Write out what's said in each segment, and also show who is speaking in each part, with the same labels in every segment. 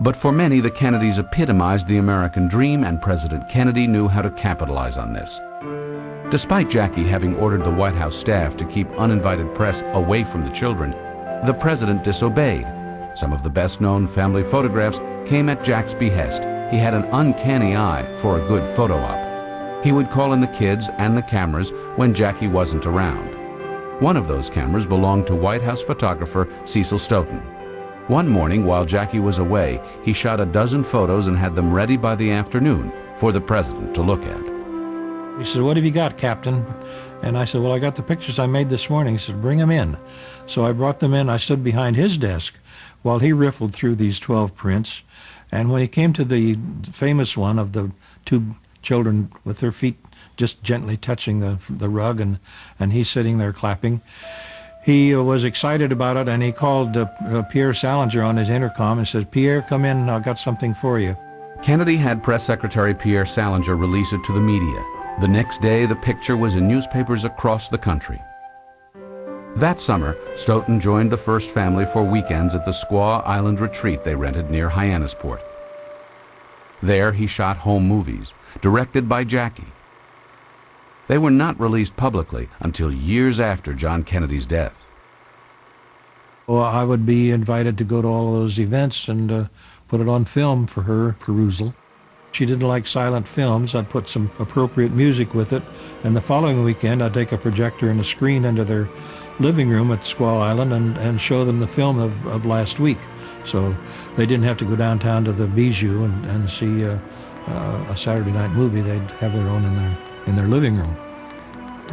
Speaker 1: But for many, the Kennedys epitomized the American dream, and President Kennedy knew how to capitalize on this. Despite Jackie having ordered the White House staff to keep uninvited press away from the children, the president disobeyed. Some of the best-known family photographs came at Jack's behest. He had an uncanny eye for a good photo op. He would call in the kids and the cameras when Jackie wasn't around. One of those cameras belonged to White House photographer Cecil Stoughton. One morning, while Jackie was away, he shot a dozen photos and had them ready by the afternoon for the president to look at.
Speaker 2: He said, "What have you got, Captain?" And I said, "Well, I got the pictures I made this morning." He said, "Bring them in." So I brought them in. I stood behind his desk while he riffled through these 12 prints. And when he came to the famous one of the two children with their feet just gently touching the rug, and he's sitting there clapping, he was excited about it, and he called Pierre Salinger on his intercom and said, "Pierre, come in, I've got something for you."
Speaker 1: Kennedy had Press Secretary Pierre Salinger release it to the media. The next day, the picture was in newspapers across the country. That summer, Stoughton joined the first family for weekends at the Squaw Island retreat they rented near Hyannisport. There, he shot home movies, directed by Jackie. They were not released publicly until years after John Kennedy's death.
Speaker 2: Well, I would be invited to go to all of those events and put it on film for her perusal. She didn't like silent films. I'd put some appropriate music with it, and the following weekend I'd take a projector and a screen into their living room at Squaw Island and show them the film of last week. So they didn't have to go downtown to the Bijou and see a Saturday night movie. They'd have their own in their living room.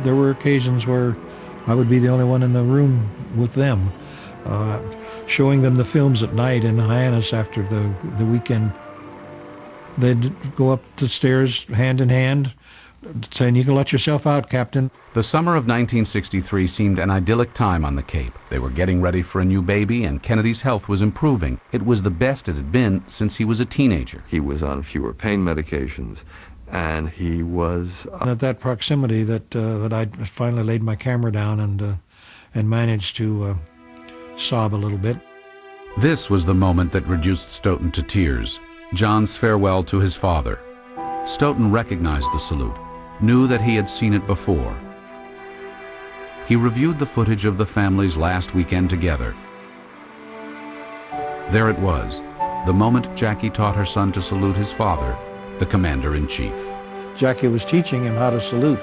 Speaker 2: There were occasions where I would be the only one in the room with them, showing them the films at night in Hyannis after the weekend. They'd go up the stairs hand in hand, saying, "You can let yourself out, Captain."
Speaker 1: The summer of 1963 seemed an idyllic time on the Cape. They were getting ready for a new baby, and Kennedy's health was improving. It was the best it had been since he was a teenager.
Speaker 3: He was on fewer pain medications, and he was...
Speaker 2: At that proximity that I finally laid my camera down and managed to sob a little bit.
Speaker 1: This was the moment that reduced Stoughton to tears. John's farewell to his father. Stoughton recognized the salute, knew that he had seen it before. He reviewed the footage of the family's last weekend together. There it was, the moment Jackie taught her son to salute his father, the Commander-in-Chief.
Speaker 2: Jackie was teaching him how to salute,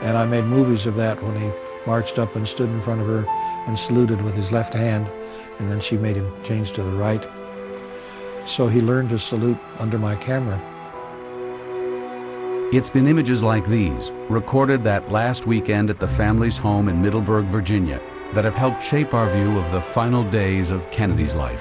Speaker 2: and I made movies of that when he marched up and stood in front of her and saluted with his left hand, and then she made him change to the right. So he learned to salute under my camera.
Speaker 1: It's been images like these, recorded that last weekend at the family's home in Middleburg, Virginia, that have helped shape our view of the final days of Kennedy's life.